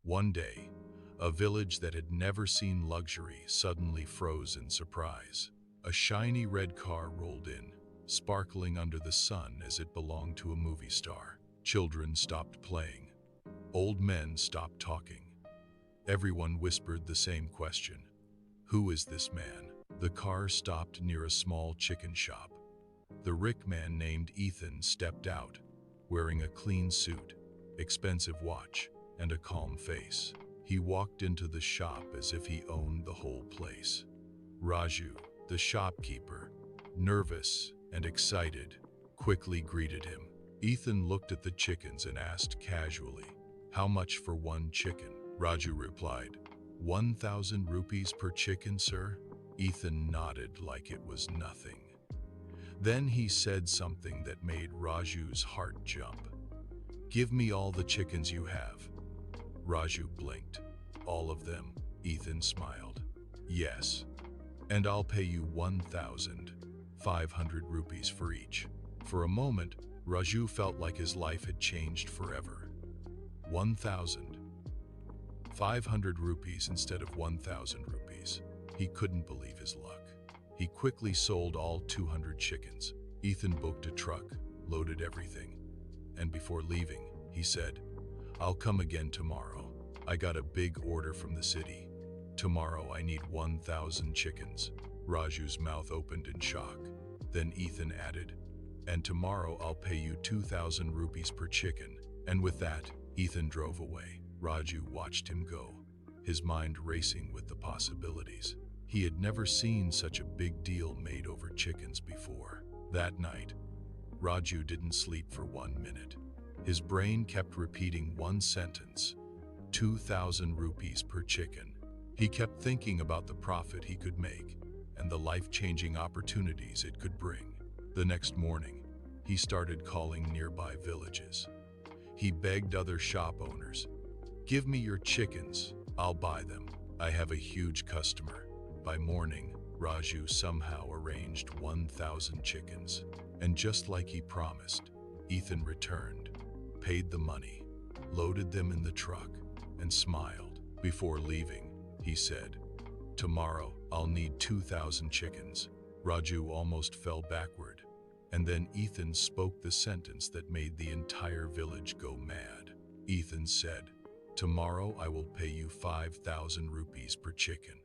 One day, a village that had never seen luxury suddenly froze in surprise. A shiny red car rolled in, sparkling under the sun as it belonged to a movie star. Children stopped playing. Old men stopped talking. Everyone whispered the same question. Who is this man? The car stopped near a small chicken shop. The rich man named Ethan stepped out, wearing a clean suit, expensive watch, and a calm face. He walked into the shop as if he owned the whole place. Raju, the shopkeeper, nervous and excited, quickly greeted him. Ethan looked at the chickens and asked casually, "How much for one chicken?" Raju replied, 1,000 rupees per chicken, sir." Ethan nodded like it was nothing. Then he said something that made Raju's heart jump. "Give me all the chickens you have." Raju blinked. "All of them?" Ethan smiled. "Yes. And I'll pay you 1,500 rupees for each." For a moment, Raju felt like his life had changed forever. 1,500 rupees instead of 1,000 rupees. He couldn't believe his luck. He quickly sold all 200 chickens. Ethan booked a truck, loaded everything, and before leaving, he said, "I'll come again tomorrow. I got a big order from the city. Tomorrow I need 1,000 chickens." Raju's mouth opened in shock. Then Ethan added, "And tomorrow I'll pay you 2,000 rupees per chicken." And with that, Ethan drove away. Raju watched him go, his mind racing with the possibilities. He had never seen such a big deal made over chickens before. That night, Raju didn't sleep for 1 minute. His brain kept repeating one sentence, 2,000 rupees per chicken. He kept thinking about the profit he could make and the life-changing opportunities it could bring. The next morning, he started calling nearby villages. He begged other shop owners, "Give me your chickens, I'll buy them. I have a huge customer." By morning, Raju somehow arranged 1,000 chickens. And just like he promised, Ethan returned, paid the money, loaded them in the truck, and smiled. Before leaving, he said, "Tomorrow, I'll need 2,000 chickens." Raju almost fell backward. And then Ethan spoke the sentence that made the entire village go mad. Ethan said, "Tomorrow I will pay you 5,000 rupees per chicken."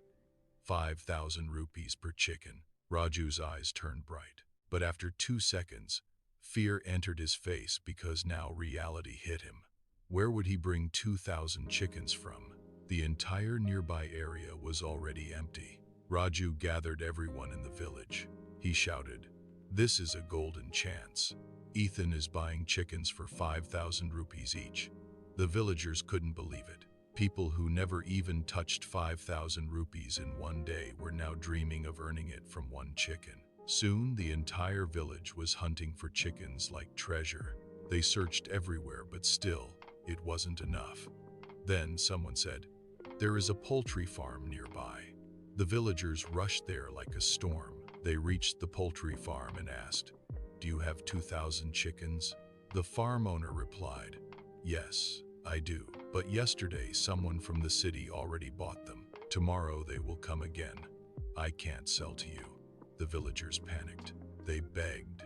5,000 rupees per chicken. Raju's eyes turned bright. But after 2 seconds, fear entered his face because now reality hit him. Where would he bring 2,000 chickens from? The entire nearby area was already empty. Raju gathered everyone in the village. He shouted, "This is a golden chance. Ethan is buying chickens for 5,000 rupees each." The villagers couldn't believe it. People who never even touched 5,000 rupees in one day were now dreaming of earning it from one chicken. Soon, the entire village was hunting for chickens like treasure. They searched everywhere, but still, it wasn't enough. Then someone said, "There is a poultry farm nearby." The villagers rushed there like a storm. They reached the poultry farm and asked, "Do you have 2,000 chickens?" The farm owner replied, "Yes, I do. But yesterday someone from the city already bought them. Tomorrow they will come again. I can't sell to you." The villagers panicked. They begged.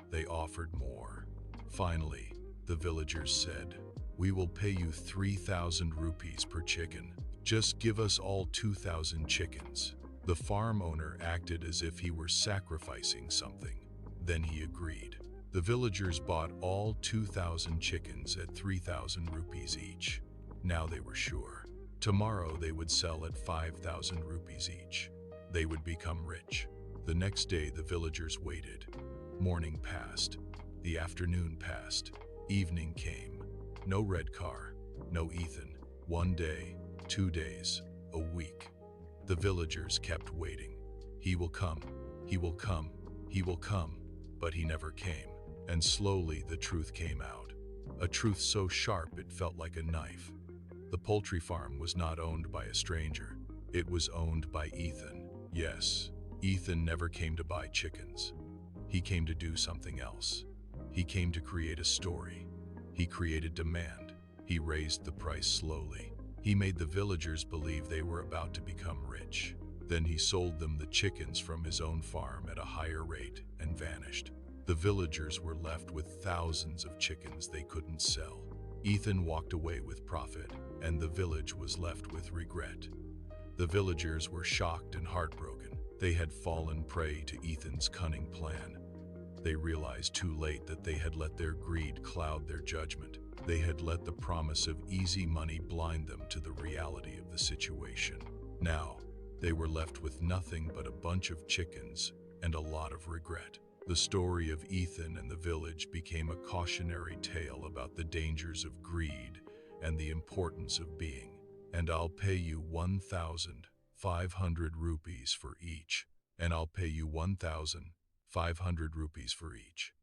They offered more. Finally, the villagers said, "We will pay you 3,000 rupees per chicken. Just give us all 2,000 chickens." The farm owner acted as if he were sacrificing something. Then he agreed. The villagers bought all 2,000 chickens at 3,000 rupees each. Now they were sure. Tomorrow they would sell at 5,000 rupees each. They would become rich. The next day the villagers waited. Morning passed. The afternoon passed. Evening came. No red car. No Ethan. 1 day, 2 days, a week. The villagers kept waiting. He will come. He will come. He will come. But he never came. And slowly the truth came out. A truth so sharp it felt like a knife. The poultry farm was not owned by a stranger. It was owned by Ethan. Yes, Ethan never came to buy chickens. He came to do something else. He came to create a story. He created demand. He raised the price slowly. He made the villagers believe they were about to become rich. Then he sold them the chickens from his own farm at a higher rate and vanished. The villagers were left with thousands of chickens they couldn't sell. Ethan walked away with profit, and the village was left with regret. The villagers were shocked and heartbroken. They had fallen prey to Ethan's cunning plan. They realized too late that they had let their greed cloud their judgment. They had let the promise of easy money blind them to the reality of the situation. Now, they were left with nothing but a bunch of chickens and a lot of regret. The story of Ethan and the village became a cautionary tale about the dangers of greed and the importance of being. And I'll pay you 1,500 rupees for each. And I'll pay you 1,500 rupees for each.